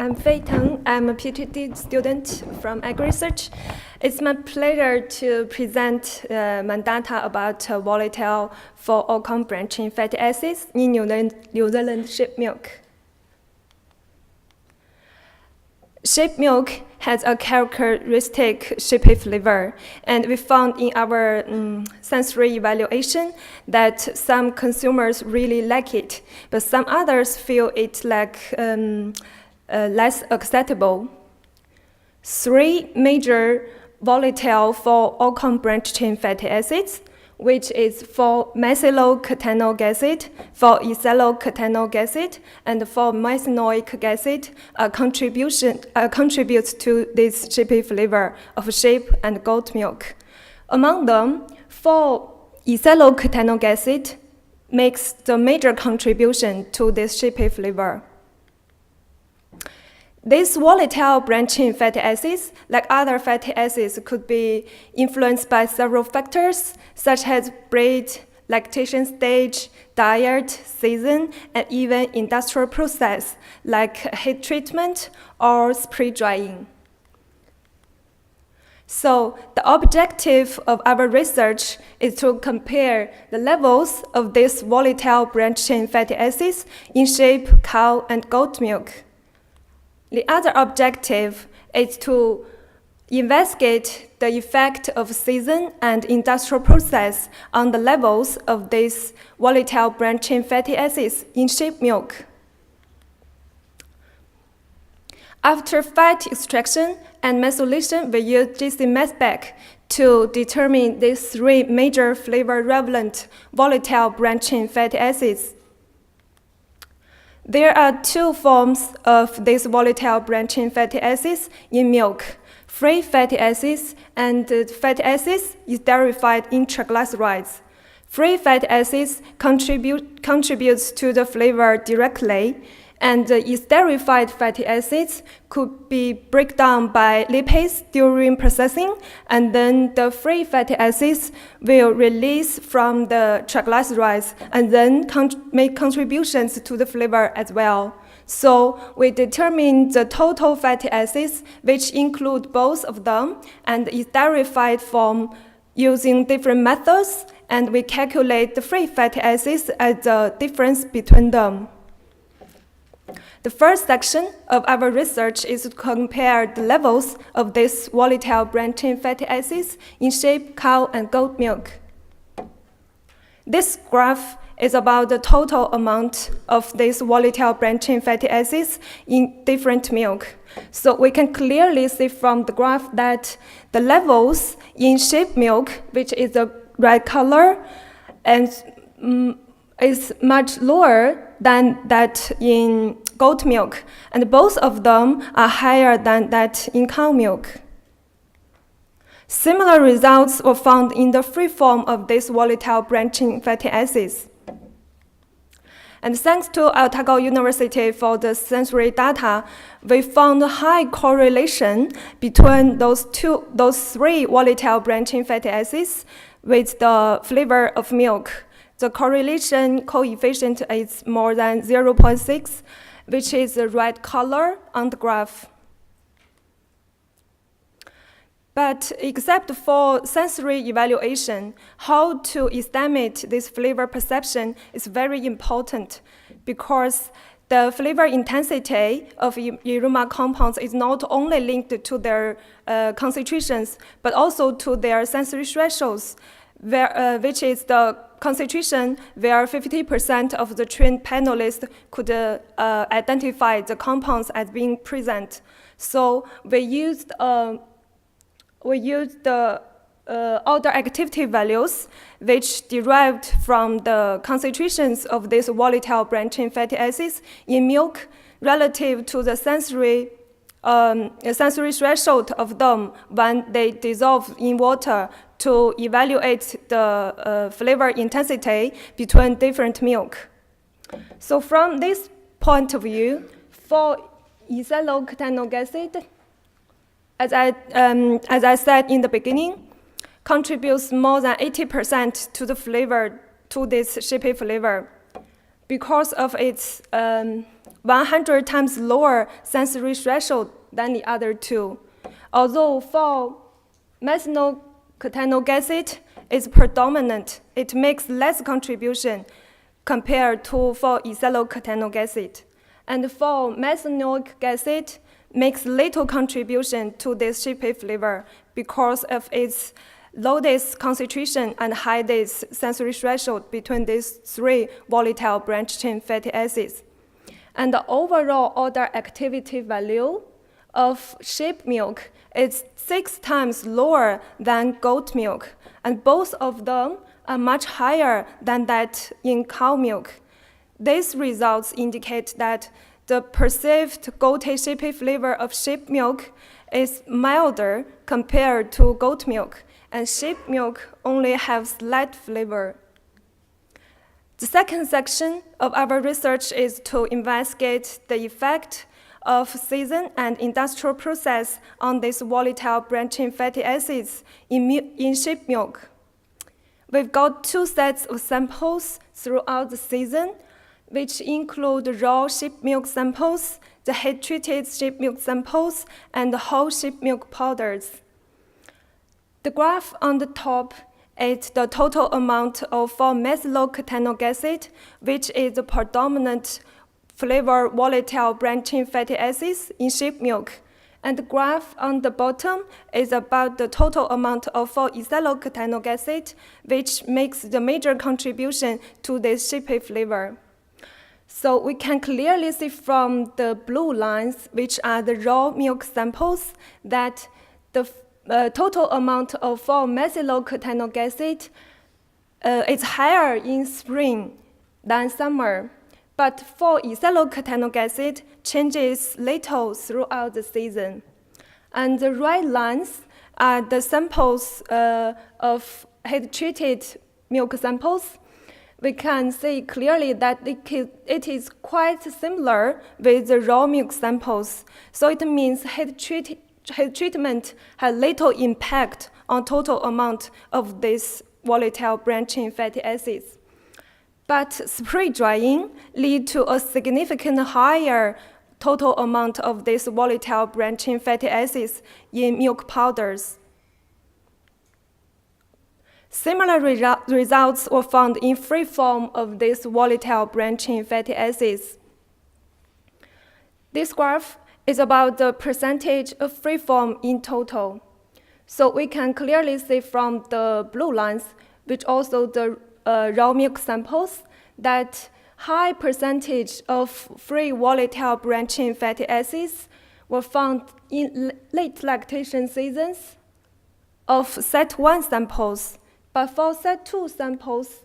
I'm Fei Teng. I'm a PhD student from Ag Research. It's my pleasure to present my data about volatile for all-com branching fatty acids in New Zealand sheep milk. Sheep milk has a characteristic sheepy flavor, and we found in our sensory evaluation that some consumers really like it, but some others feel it less acceptable. Three major volatile for all-com branch-chain fatty acids, which is for methylocatenoic acid, for ethylocatenoic acid, and for methanoic acid, contributes to this sheepy flavor of sheep and goat milk. Among them, for ethylocatenoic acid makes the major contribution to this sheepy flavor. These volatile branch-chain fatty acids, like other fatty acids, could be influenced by several factors, such as breed, lactation stage, diet, season, and even industrial process, like heat treatment or spray drying. So the objective of our research is to compare the levels of these volatile branch-chain fatty acids in sheep, cow, and goat milk. The other objective is to investigate the effect of season and industrial process on the levels of these volatile branch-chain fatty acids in sheep milk. After fat extraction and methylation, we use GC mass spec to determine these three major flavor-relevant volatile branch-chain fatty acids. There are two forms of these volatile branch-chain fatty acids in milk: free fatty acids and fatty acids esterified in triglycerides. Free fatty acids contributes to the flavor directly, and esterified fatty acids could be broken down by lipids during processing, and then the free fatty acids will release from the triglycerides and then make contributions to the flavor as well. So we determine the total fatty acids, which include both of them and esterified form, using different methods, and we calculate the free fatty acids as the difference between them. The first section of our research is to compare the levels of these volatile branch-chain fatty acids in sheep, cow, and goat milk. This graph is about the total amount of these volatile branch-chain fatty acids in different milk. So we can clearly see from the graph that the levels in sheep milk, which is the red color, and is much lower than that in goat milk, and both of them are higher than that in cow milk. Similar results were found in the free form of these volatile branch-chain fatty acids. And thanks to Otago University for the sensory data, we found a high correlation between those three volatile branch-chain fatty acids with the flavor of milk. The correlation coefficient is more than 0.6, which is the red color on the graph. But except for sensory evaluation, how to estimate this flavor perception is very important, because the flavor intensity of aroma compounds is not only linked to their concentrations, but also to their sensory thresholds, which is the concentration where 50% of the trained panelists could identify the compounds as being present. So we used the odor activity values, which derived from the concentrations of these volatile branch-chain fatty acids in milk relative to the sensory threshold of them when they dissolve in water, to evaluate the flavor intensity between different milk. So from this point of view, for ethylocatenoic acid, as I said in the beginning, contributes more than 80% to the flavor, to this sheepy flavor. because of its 100 times lower sensory threshold than the other two. Although for methanol-ketanoic acid is predominant, it makes less contribution compared to for ethyl-ketanoic acid. And for methanoic acid, makes little contribution to this shapy flavor because of its low days concentration and high days sensory threshold between these three volatile branched chain fatty acids. And the overall odor activity value of sheep milk is 6 times lower than goat milk, and both of them are much higher than that in cow milk. These results indicate that the perceived goaty shapy flavor of sheep milk is milder compared to goat milk, and sheep milk only has light flavor. The second section of our research is to investigate the effect of season and industrial process on these volatile branching fatty acids in sheep milk. We've got 2 sets of samples throughout the season, which include raw sheep milk samples, the heat-treated sheep milk samples, and the whole sheep milk powders. The graph on the top is the total amount of 4-methyl-ketanoic acid, which is the predominant flavor volatile branching fatty acids in sheep milk. And the graph on the bottom is about the total amount of 4-ethyl-ketanoic acid, which makes the major contribution to this sheepy flavor. So we can clearly see from the blue lines, which are the raw milk samples, that the total amount of 4-methyl-ketanoic acid is higher in spring than summer. But for ethyl-ketanoic acid, changes little throughout the season. And the red lines are the samples of heat-treated milk samples. We can see clearly that it is quite similar with the raw milk samples. So it means heat treatment has little impact on total amount of these volatile branching fatty acids. But spray drying leads to a significantly higher total amount of these volatile branching fatty acids in milk powders. Similar results were found in free form of these volatile branching fatty acids. This graph is about the percentage of free form in total. So we can clearly see from the blue lines, which also the raw milk samples, that high percentage of free volatile branching fatty acids were found in late lactation seasons of set 1 samples. But for set 2 samples,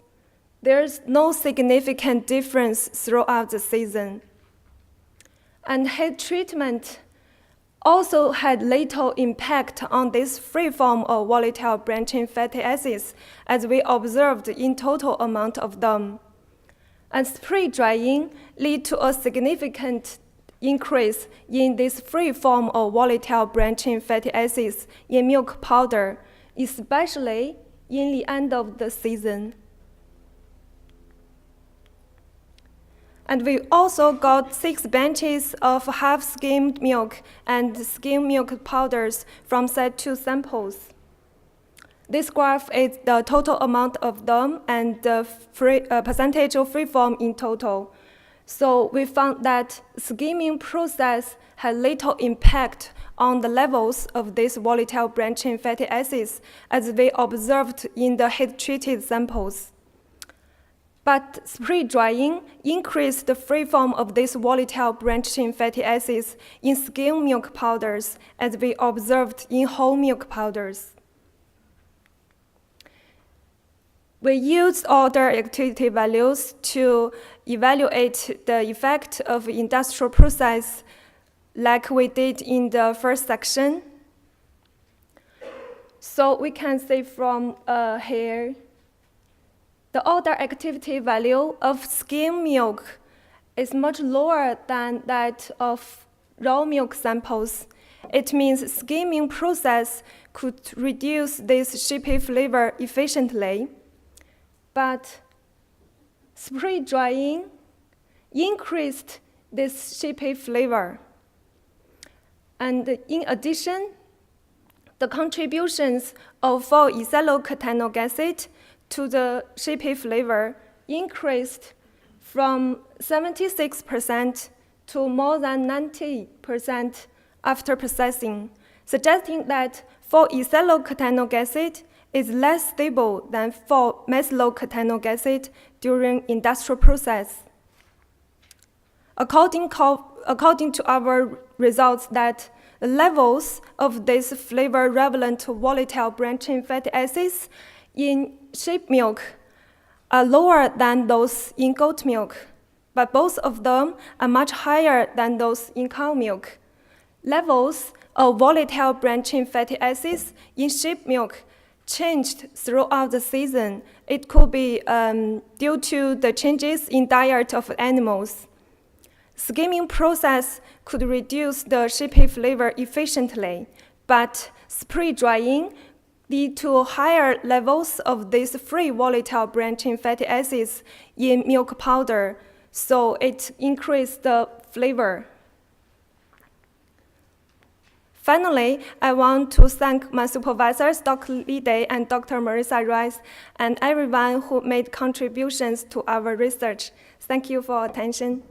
there's no significant difference throughout the season. And heat treatment also had little impact on this free form of volatile branching fatty acids, as we observed in total amount of them. And spray drying led to a significant increase in this free form of volatile branching fatty acids in milk powder, especially in the end of the season. And we also got 6 batches of half-skimmed milk and skim milk powders from set 2 samples. This graph is the total amount of them and the percentage of free form in total. So we found that skimming process had little impact on the levels of these volatile branching fatty acids as we observed in the heat-treated samples. But spray drying increased the free form of these volatile branching fatty acids in skim milk powders as we observed in whole milk powders. We used odor activity values to evaluate the effect of industrial process like we did in the first section. So we can see from here, the odor activity value of skim milk is much lower than that of raw milk samples. It means skimming process could reduce this sheepy flavor efficiently. But spray drying increased this sheepy flavor. And in addition, the contributions of 4-ethylocatenoic acid to the sheepy flavor increased from 76% to more than 90% after processing, suggesting that 4-ethylocatenoic acid is less stable than 4-methylocatenoic acid during industrial process. According to our results, that the levels of these flavor-relevant volatile branched-chain fatty acids in sheep milk are lower than those in goat milk, but both of them are much higher than those in cow milk. Levels of volatile branched-chain fatty acids in sheep milk changed throughout the season. It could be due to the changes in diet of animals. Skimming process could reduce the sheepy flavor efficiently, but spray drying lead to higher levels of these free volatile branched-chain fatty acids in milk powder, so it increased the flavor. Finally, I want to thank my supervisors, Dr. Li Day and Dr. Marissa Rice, and everyone who made contributions to our research. Thank you for attention.